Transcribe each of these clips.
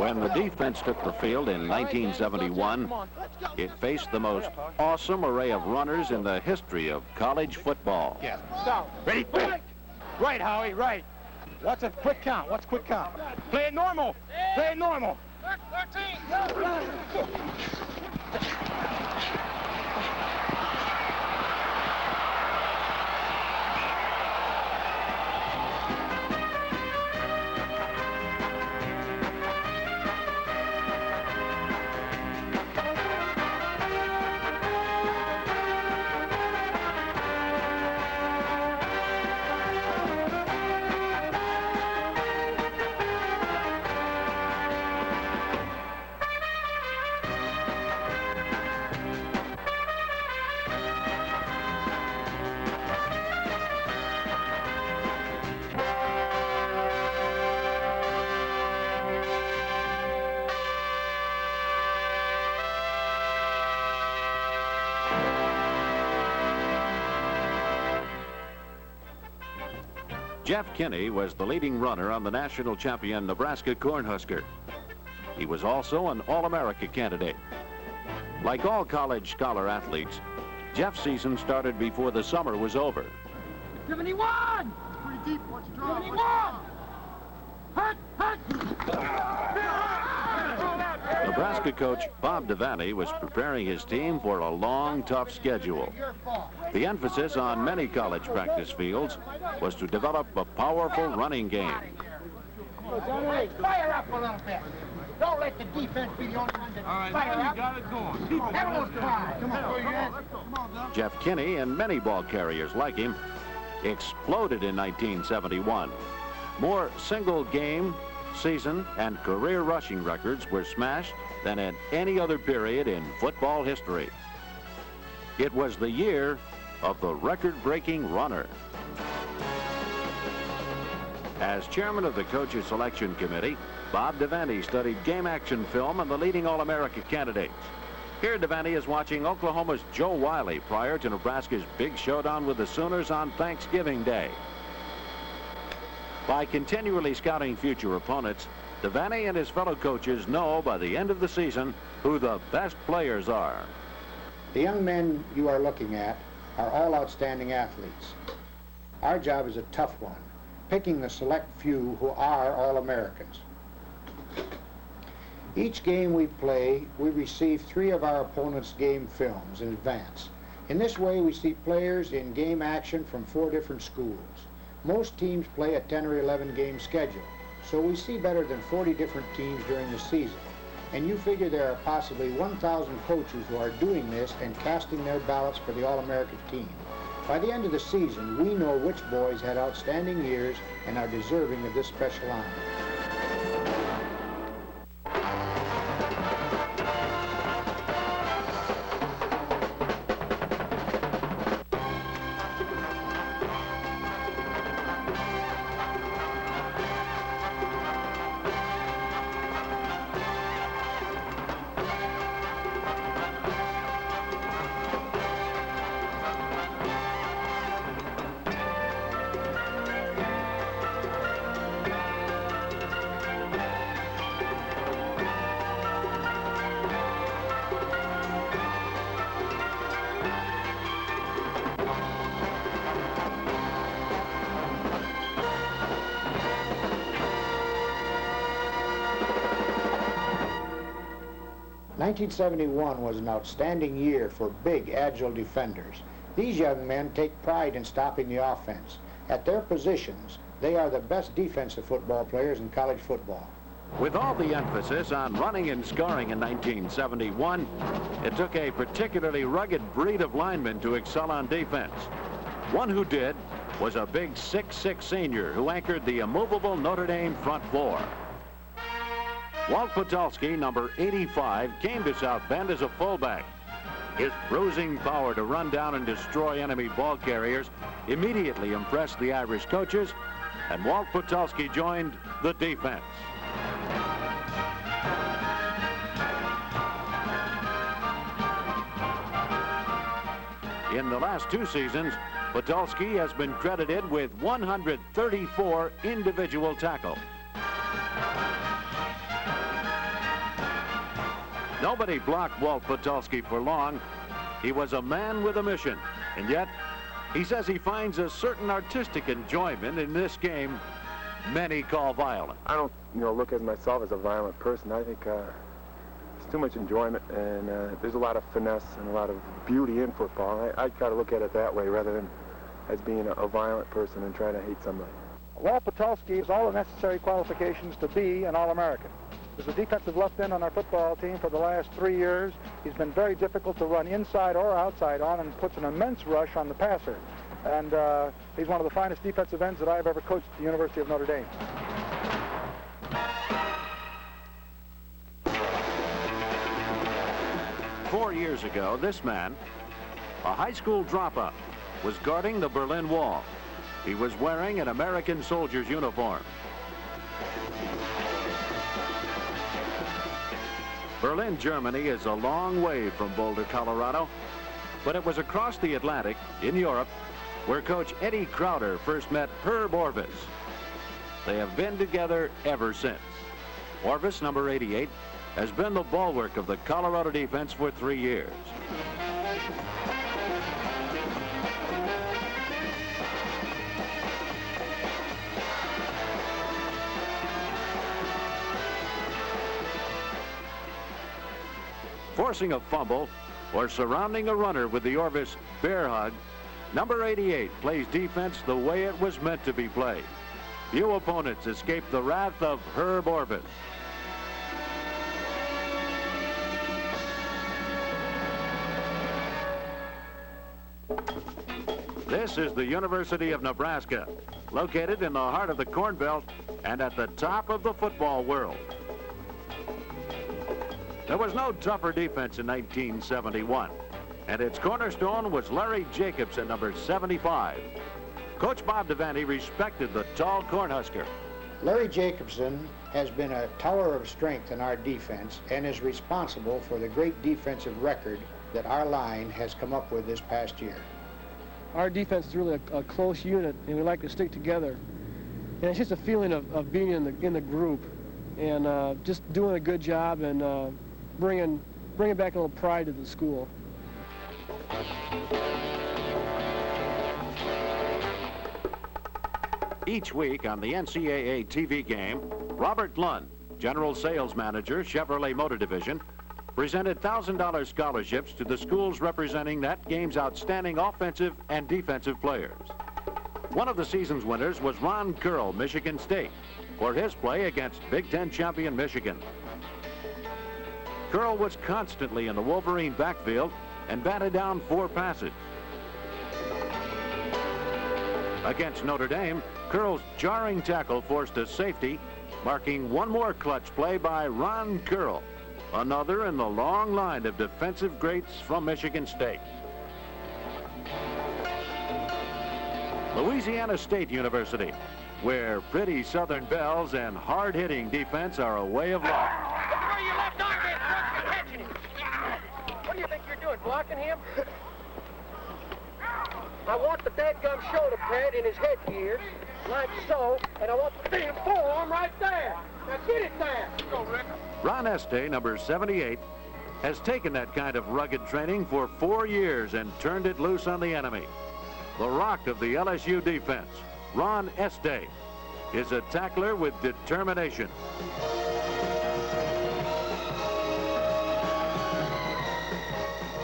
When the defense took the field in 1971, it faced the most awesome array of runners in the history of college football. Yeah. Stop. Ready? Right, Howie, right. What's a quick count? What's quick count? Play it normal. Play it normal. 13. Jeff Kinney was the leading runner on the national champion Nebraska Cornhusker. He was also an All-America candidate. Like all college scholar athletes, Jeff's season started before the summer was over. 71! Pretty deep, what's the draw? 71! Hut! Nebraska coach Bob Devaney was preparing his team for a long, tough schedule. The emphasis on many college practice fields was to develop a powerful running game. Fire up a little bit. Don't let the defense be the only one that fire up. Got it going. Everyone's quiet. Come on. Jeff Kinney and many ball carriers like him exploded in 1971. More single game, season, and career rushing records were smashed than at any other period in football history. It was the year of the record-breaking runner. As chairman of the coaches selection committee, Bob Devaney studied game action film on the leading All-America candidates. Here Devaney is watching Oklahoma's Joe Wiley prior to Nebraska's big showdown with the Sooners on Thanksgiving Day. By continually scouting future opponents, Devaney and his fellow coaches know by the end of the season who the best players are. The young men you are looking at are all outstanding athletes. Our job is a tough one, picking the select few who are All-Americans. Each game we play, we receive 3 of our opponents' game films in advance. In this way, we see players in game action from 4 different schools. Most teams play a 10 or 11 game schedule, so we see better than 40 different teams during the season. And you figure there are possibly 1,000 coaches who are doing this and casting their ballots for the All-American team. By the end of the season, we know which boys had outstanding years and are deserving of this special honor. '71 was an outstanding year for big, agile defenders. These young men take pride in stopping the offense. At their positions, they are the best defensive football players in college football. With all the emphasis on running and scoring in 1971, it took a particularly rugged breed of linemen to excel on defense. One who did was a big 6'6" senior who anchored the immovable Notre Dame front four. Walt Podolsky, number 85, came to South Bend as a fullback. His bruising power to run down and destroy enemy ball carriers immediately impressed the Irish coaches, and Walt Podolsky joined the defense. In the last 2 seasons, Podolsky has been credited with 134 individual tackles. Nobody blocked Walt Patulski for long. He was a man with a mission, and yet he says he finds a certain artistic enjoyment in this game many call violent. I don't, look at myself as a violent person. I think it's too much enjoyment, and there's a lot of finesse and a lot of beauty in football. I try to look at it that way rather than as being a violent person and trying to hate somebody. Walt Patulski has all the necessary qualifications to be an All-American. As a defensive left end on our football team for the last 3 years, he's been very difficult to run inside or outside on and puts an immense rush on the passer. And he's one of the finest defensive ends that I've ever coached at the University of Notre Dame. Four years ago, this man, a high school dropout, was guarding the Berlin Wall. He was wearing an American soldier's uniform. Berlin, Germany is a long way from Boulder, Colorado, but it was across the Atlantic in Europe where Coach Eddie Crowder first met Herb Orvis. They have been together ever since. Orvis, number 88, has been the bulwark of the Colorado defense for 3 years. Forcing a fumble or surrounding a runner with the Orvis bear hug, number 88 plays defense the way it was meant to be played. Few opponents escape the wrath of Herb Orvis. This is the University of Nebraska, located in the heart of the Corn Belt and at the top of the football world. There was no tougher defense in 1971, and its cornerstone was Larry Jacobson, number 75. Coach Bob Devaney respected the tall Cornhusker. Larry Jacobson has been a tower of strength in our defense and is responsible for the great defensive record that our line has come up with this past year. Our defense is really a close unit, and we like to stick together. And it's just a feeling of being in the group and just doing a good job and bringing back a little pride to the school. Each week on the NCAA TV game, Robert Lund, General Sales Manager, Chevrolet Motor Division, presented $1,000 scholarships to the schools representing that game's outstanding offensive and defensive players. One of the season's winners was Ron Curl, Michigan State, for his play against Big Ten champion Michigan. Curl was constantly in the Wolverine backfield and batted down 4 passes. Against Notre Dame, Curl's jarring tackle forced a safety, marking one more clutch play by Ron Curl, another in the long line of defensive greats from Michigan State. Louisiana State University, where pretty Southern belles and hard-hitting defense are a way of life. Where you left arm is, catching him. What do you think you're doing, blocking him? I want the dadgum shoulder pad in his headgear, like so, and I want the damn forearm right there. Now get it there. Go, Rick. Ron Este, number 78, has taken that kind of rugged training for 4 years and turned it loose on the enemy. The rock of the LSU defense, Ron Este, is a tackler with determination.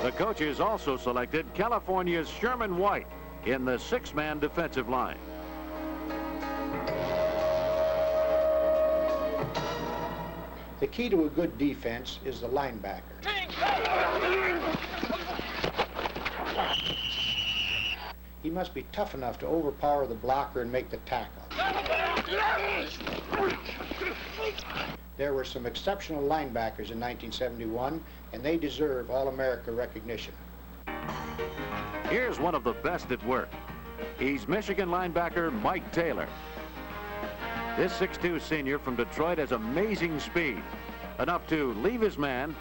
The coaches also selected California's Sherman White in the 6-man defensive line. The key to a good defense is the linebacker. He must be tough enough to overpower the blocker and make the tackle. There were some exceptional linebackers in 1971, and they deserve All-America recognition. Here's one of the best at work. He's Michigan linebacker Mike Taylor. This 6'2" senior from Detroit has amazing speed, enough to leave his man,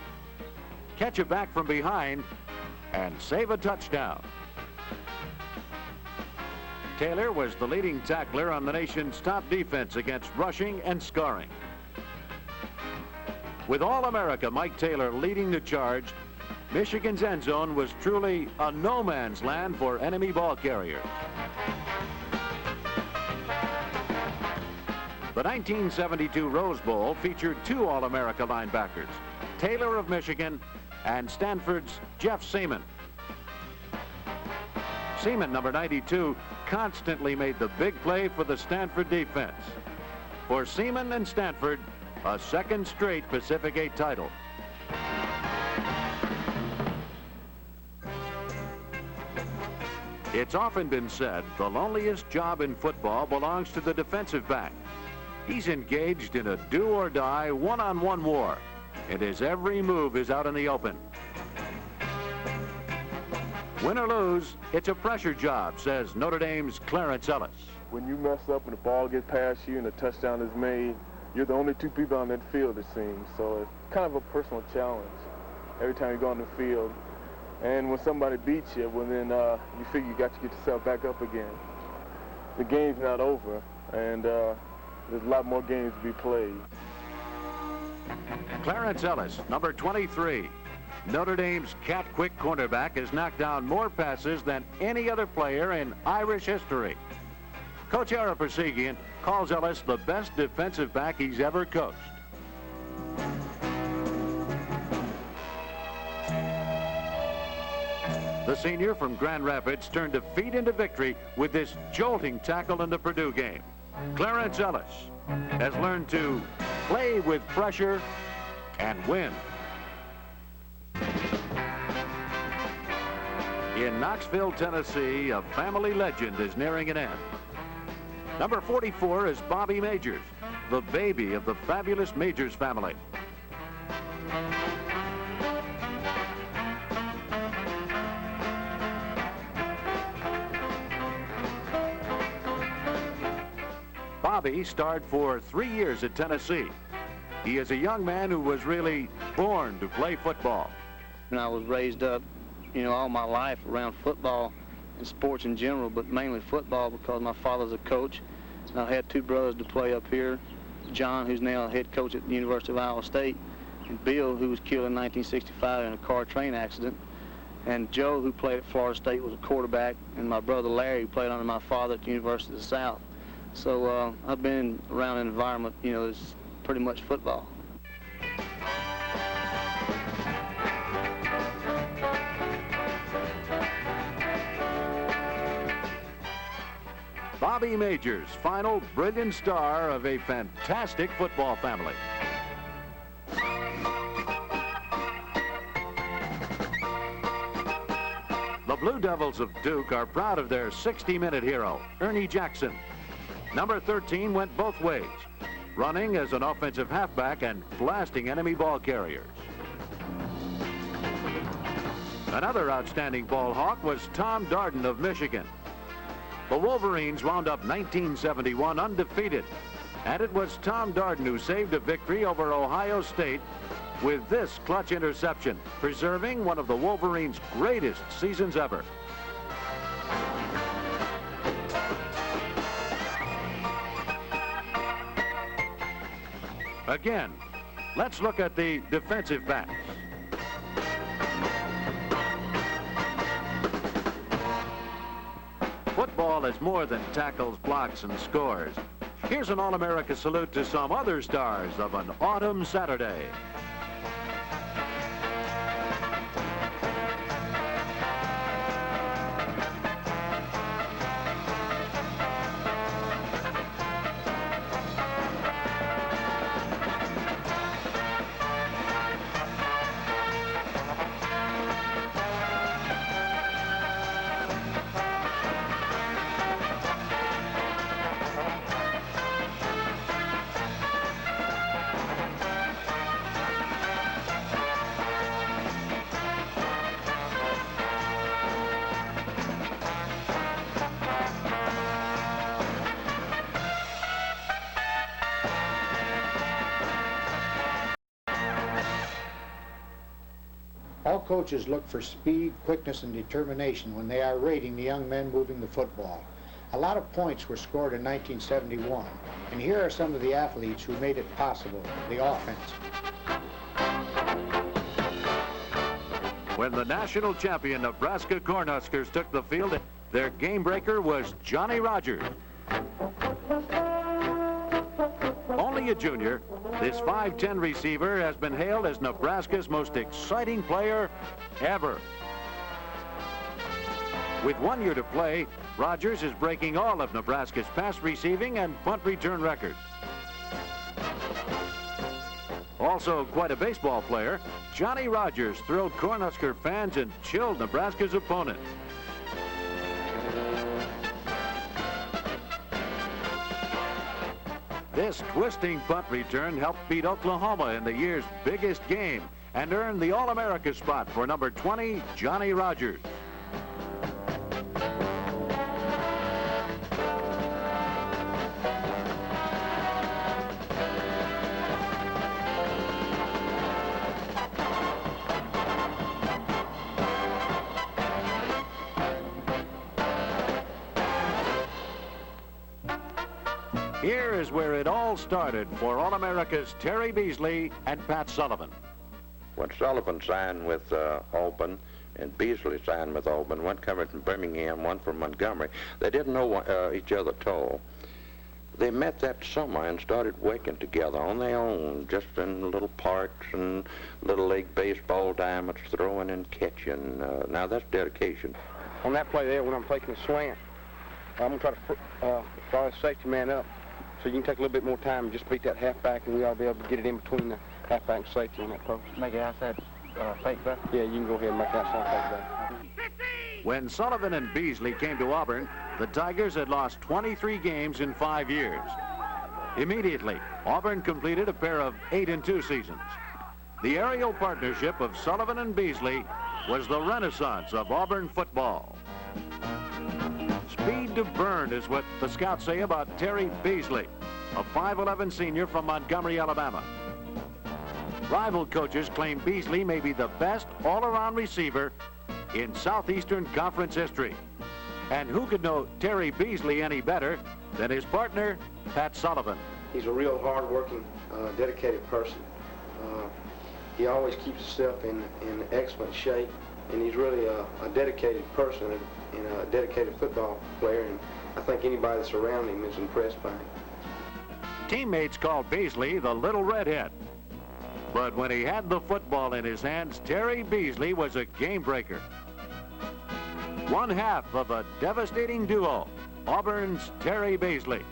catch a back from behind, and save a touchdown. Taylor was the leading tackler on the nation's top defense against rushing and scoring. With All-America Mike Taylor leading the charge, Michigan's end zone was truly a no man's land for enemy ball carriers. The 1972 Rose Bowl featured two All-America linebackers, Taylor of Michigan and Stanford's Jeff Seaman. Seaman, number 92, constantly made the big play for the Stanford defense. For Seaman and Stanford, a second straight Pacific 8 title. It's often been said the loneliest job in football belongs to the defensive back. He's engaged in a do-or-die one-on-one war, and his every move is out in the open. Win or lose, it's a pressure job, says Notre Dame's Clarence Ellis. When you mess up and the ball gets past you and a touchdown is made, you're the only two people on that field, it seems. So it's kind of a personal challenge every time you go on the field. And when somebody beats you, well, then you figure you got to get yourself back up again. The game's not over, and there's a lot more games to be played. Clarence Ellis, number 23. Notre Dame's cat-quick cornerback has knocked down more passes than any other player in Irish history. Coach Ara Persegian calls Ellis the best defensive back he's ever coached. The senior from Grand Rapids turned defeat into victory with this jolting tackle in the Purdue game. Clarence Ellis has learned to play with pressure and win. In Knoxville, Tennessee, a family legend is nearing an end. Number 44 is Bobby Majors, the baby of the fabulous Majors family. Bobby starred for 3 years at Tennessee. He is a young man who was really born to play football. And I was raised up, you know, all my life around football and sports in general, but mainly football because my father's a coach. And I had two brothers to play up here, John, who's now head coach at the University of Iowa State, and Bill, who was killed in 1965 in a car train accident. And Joe, who played at Florida State, was a quarterback, and my brother Larry, who played under my father at the University of the South. So I've been around an environment, you know, that's pretty much football. Bobby Majors, final brilliant star of a fantastic football family. The Blue Devils of Duke are proud of their 60-minute hero, Ernie Jackson. Number 13 went both ways, running as an offensive halfback and blasting enemy ball carriers. Another outstanding ball hawk was Tom Darden of Michigan. The Wolverines wound up 1971 undefeated, and it was Tom Darden who saved a victory over Ohio State with this clutch interception, preserving one of the Wolverines' greatest seasons ever. Again, let's look at the defensive backs. Football is more than tackles, blocks, and scores. Here's an All-America salute to some other stars of an autumn Saturday. All coaches look for speed, quickness, and determination when they are rating the young men moving the football. A lot of points were scored in 1971, and here are some of the athletes who made it possible, the offense. When the national champion Nebraska Cornhuskers took the field, their game breaker was Johnny Rogers. Only a junior, this 5'10" receiver has been hailed as Nebraska's most exciting player ever. With 1 year to play, Rogers is breaking all of Nebraska's pass receiving and punt return records. Also quite a baseball player, Johnny Rogers thrilled Cornhusker fans and chilled Nebraska's opponents. This twisting punt return helped beat Oklahoma in the year's biggest game and earned the All-America spot for number 20, Johnny Rogers. Here is where it all started for All-America's Terry Beasley and Pat Sullivan. When Sullivan signed with Auburn and Beasley signed with Auburn, one coming from Birmingham, one from Montgomery, they didn't know each other at all. They met that summer and started working together on their own, just in little parks and little league baseball diamonds, throwing and catching. Now that's dedication. On that play there, when I'm taking a slant, I'm going to try to draw the safety man up. So you can take a little bit more time and just beat that halfback, and we ought to be able to get it in between the halfback and safety on that post. Make it outside fake back? Yeah, you can go ahead and make that outside fake back. When Sullivan and Beasley came to Auburn, the Tigers had lost 23 games in 5 years. Immediately, Auburn completed a pair of 8-2 seasons. The aerial partnership of Sullivan and Beasley was the renaissance of Auburn football. Speed to burn is what the scouts say about Terry Beasley, a 5'11" senior from Montgomery, Alabama. Rival coaches claim Beasley may be the best all-around receiver in Southeastern Conference history. And who could know Terry Beasley any better than his partner, Pat Sullivan? He's a real hard-working, dedicated person. He always keeps himself in excellent shape, and he's really a dedicated person and a dedicated football player, and I think anybody that's around him is impressed by him. Teammates called Beasley the Little Redhead. But when he had the football in his hands, Terry Beasley was a game breaker. One half of a devastating duo, Auburn's Terry Beasley.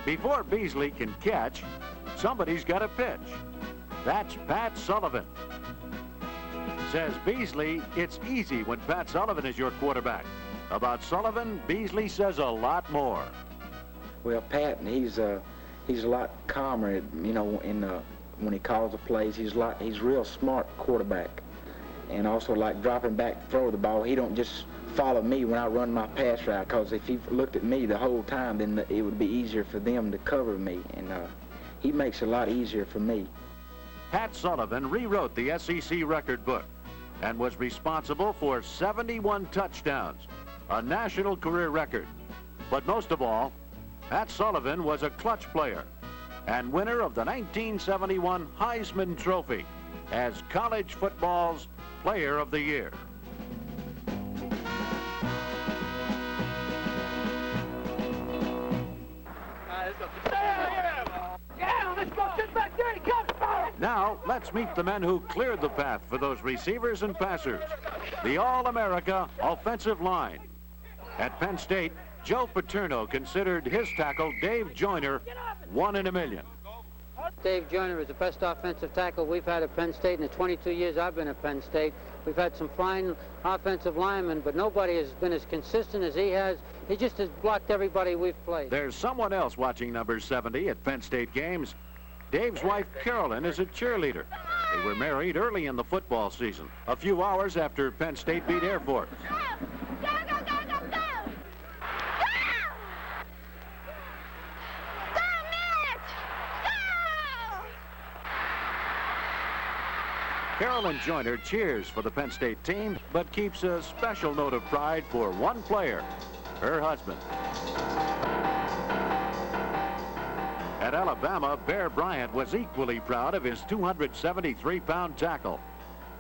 Before Beasley can catch, somebody's got to pitch. That's Pat Sullivan. Says Beasley, it's easy when Pat Sullivan is your quarterback. About Sullivan, Beasley says a lot more. Well, Pat, he's a lot calmer, you know, when he calls the plays. He's real smart quarterback, and also like dropping back, throw the ball. He don't just follow me when I run my pass route, because if he looked at me the whole time, then it would be easier for them to cover me, and he makes it a lot easier for me. Pat Sullivan rewrote the SEC record book and was responsible for 71 touchdowns, a national career record. But most of all, Pat Sullivan was a clutch player and winner of the 1971 Heisman Trophy as college football's Player of the Year. Now, let's meet the men who cleared the path for those receivers and passers. The All-America offensive line. At Penn State, Joe Paterno considered his tackle, Dave Joyner, 1 in a million. Dave Joyner is the best offensive tackle we've had at Penn State in the 22 years I've been at Penn State. We've had some fine offensive linemen, but nobody has been as consistent as he has. He just has blocked everybody we've played. There's someone else watching number 70 at Penn State games. Dave's wife, Carolyn, is a cheerleader. They were married early in the football season, a few hours after Penn State beat Air Force. Go, go, go, go, go! Go! Go, Mitch! Go! Carolyn Joyner cheers for the Penn State team, but keeps a special note of pride for one player, her husband. At Alabama, Bear Bryant was equally proud of his 273-pound tackle.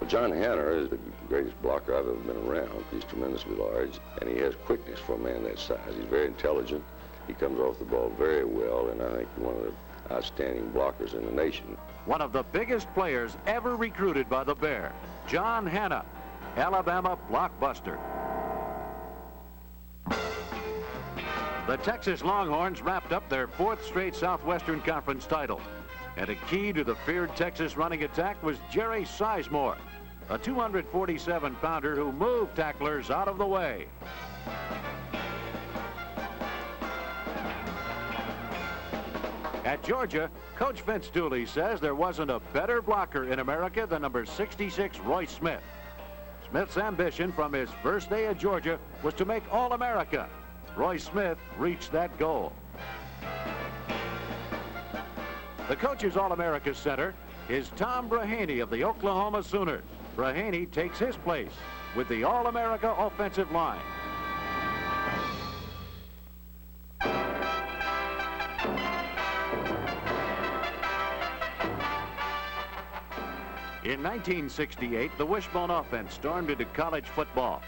Well, John Hanna is the greatest blocker I've ever been around. He's tremendously large, and he has quickness for a man that size. He's very intelligent. He comes off the ball very well, and I think one of the outstanding blockers in the nation. One of the biggest players ever recruited by the Bear, John Hanna, Alabama blockbuster. The Texas Longhorns wrapped up their 4th straight Southwestern Conference title. And a key to the feared Texas running attack was Jerry Sizemore, a 247-pounder who moved tacklers out of the way. At Georgia, Coach Vince Dooley says there wasn't a better blocker in America than number 66, Royce Smith. Smith's ambition from his first day at Georgia was to make All-America. Royce Smith reached that goal. The coach's All-America center is Tom Brahaney of the Oklahoma Sooners. Brahaney takes his place with the All-America offensive line. In 1968, the wishbone offense stormed into college football.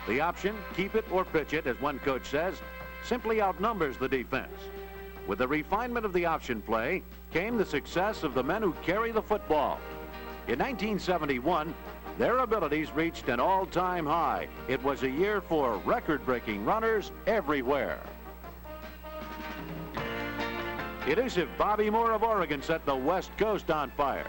The option, keep it or pitch it, as one coach says, simply outnumbers the defense. With the refinement of the option play came the success of the men who carry the football. In 1971, their abilities reached an all-time high. It was a year for record-breaking runners everywhere. Elusive Bobby Moore of Oregon set the West Coast on fire.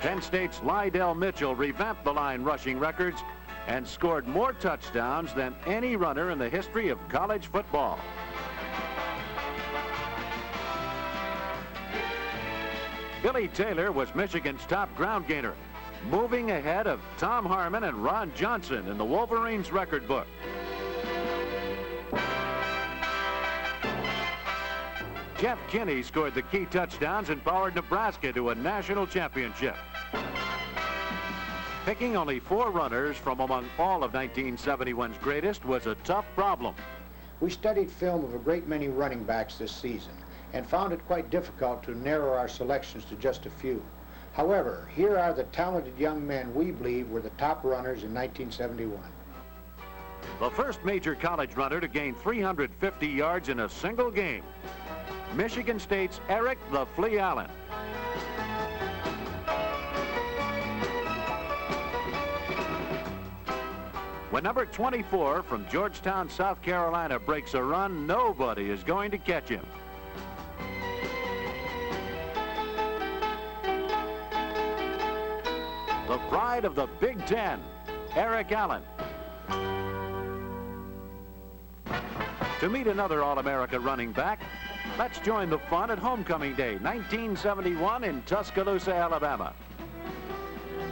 Penn State's Lydell Mitchell revamped the line rushing records and scored more touchdowns than any runner in the history of college football. Billy Taylor was Michigan's top ground gainer, moving ahead of Tom Harmon and Ron Johnson in the Wolverines record book. Jeff Kinney scored the key touchdowns and powered Nebraska to a national championship. Picking only 4 runners from among all of 1971's greatest was a tough problem. We studied film of a great many running backs this season and found it quite difficult to narrow our selections to just a few. However, here are the talented young men we believe were the top runners in 1971. The first major college runner to gain 350 yards in a single game, Michigan State's Eric the Flea Allen. When number 24 from Georgetown, South Carolina breaks a run, nobody is going to catch him. The pride of the Big Ten, Eric Allen. To meet another All-America running back, let's join the fun at Homecoming Day, 1971 in Tuscaloosa, Alabama.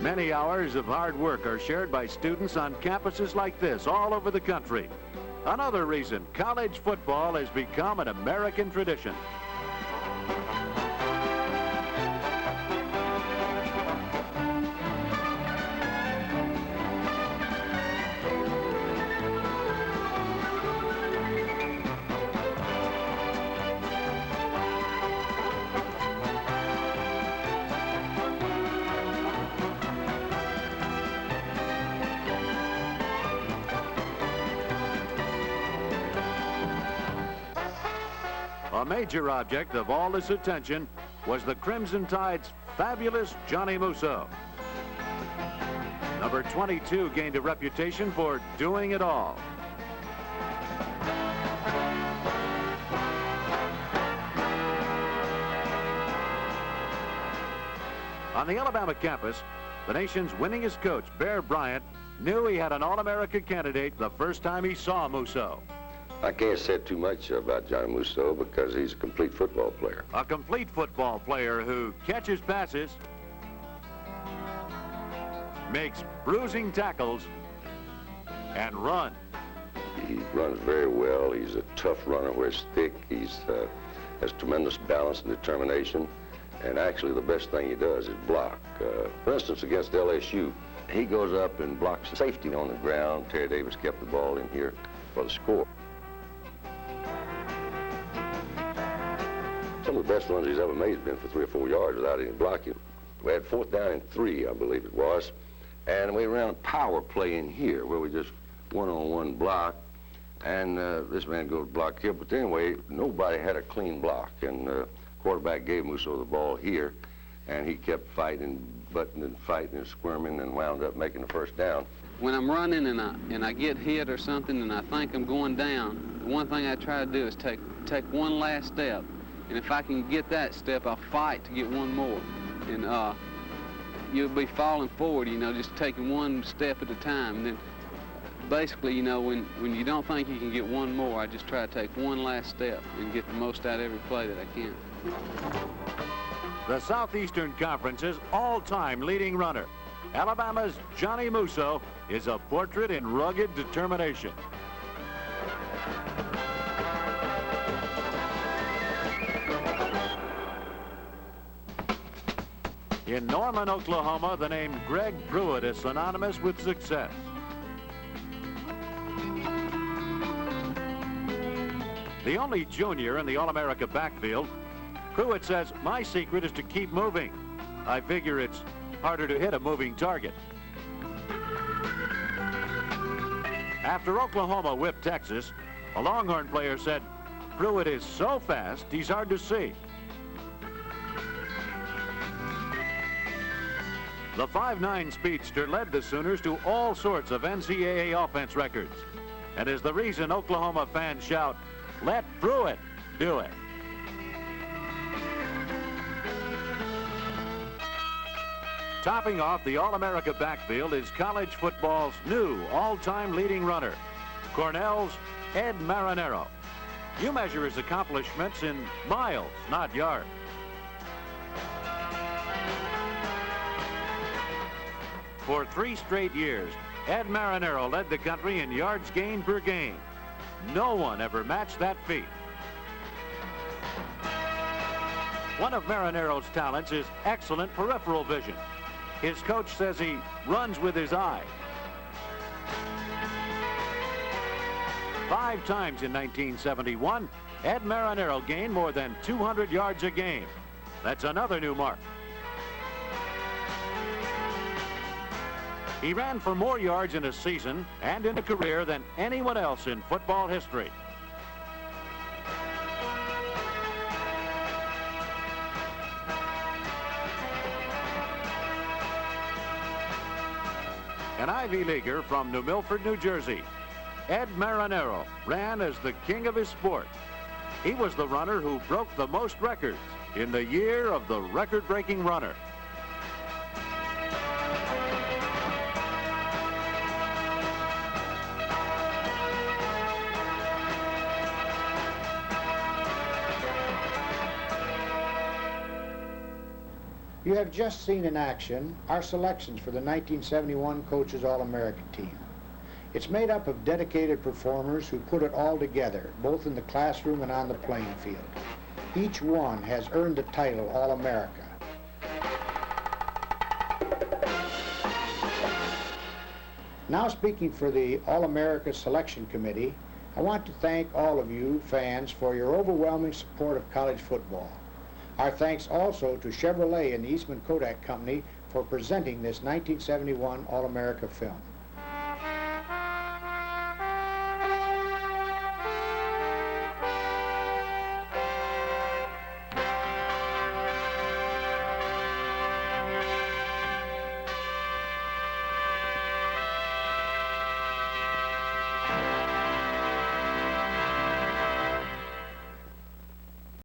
Many hours of hard work are shared by students on campuses like this all over the country. Another reason college football has become an American tradition. A major object of all this attention was the Crimson Tide's fabulous Johnny Musso. Number 22 gained a reputation for doing it all. On the Alabama campus, the nation's winningest coach, Bear Bryant, knew he had an All-America candidate the first time he saw Musso. I can't say too much about Johnny Musso because he's a complete football player. A complete football player who catches passes, makes bruising tackles, and runs. He runs very well. He's a tough runner where he's thick. He's has tremendous balance and determination. And actually the best thing he does is block. For instance, against LSU, he goes up and blocks the safety on the ground. Terry Davis kept the ball in here. for the score. Some of the best runs he's ever made has been for 3 or 4 yards without any blocking. We had 4th down and 3, I believe it was, and we ran a power play in here where we just one-on-one block, and this man goes block here. But anyway, nobody had a clean block, and quarterback gave Musso the ball here, and he kept fighting, butting and fighting and squirming, and wound up making the 1st down. When I'm running and I get hit or something and I think I'm going down, the one thing I try to do is take one last step. And if I can get that step, I'll fight to get one more. And you'll be falling forward, you know, just taking one step at a time. And then basically, you know, when you don't think you can get one more, I just try to take one last step and get the most out of every play that I can. The Southeastern Conference's all-time leading runner, Alabama's Johnny Musso, is a portrait in rugged determination. In Norman, Oklahoma, the name Greg Pruitt is synonymous with success. The only junior in the All-America backfield, Pruitt says, "My secret is to keep moving. I figure it's harder to hit a moving target." After Oklahoma whipped Texas, a Longhorn player said, "Pruitt is so fast, he's hard to see." The 5'9" speedster led the Sooners to all sorts of NCAA offense records, and is the reason Oklahoma fans shout, "Let Pruitt do it." Topping off the All-America backfield is college football's new all-time leading runner, Cornell's Ed Marinero. You measure his accomplishments in miles, not yards. For 3 straight years, Ed Marinero led the country in yards gained per game. No one ever matched that feat. One of Marinero's talents is excellent peripheral vision. His coach says he runs with his eye. 5 times in 1971, Ed Marinero gained more than 200 yards a game. That's another new mark. He ran for more yards in a season and in a career than anyone else in football history. An Ivy Leaguer from New Milford, New Jersey, Ed Marinero ran as the king of his sport. He was the runner who broke the most records in the year of the record-breaking runner. You have just seen in action our selections for the 1971 Coaches All-American team. It's made up of dedicated performers who put it all together, both in the classroom and on the playing field. Each one has earned the title All-America. Now speaking for the All-America Selection Committee, I want to thank all of you fans for your overwhelming support of college football. Our thanks also to Chevrolet and the Eastman Kodak Company for presenting this 1971 All-America film.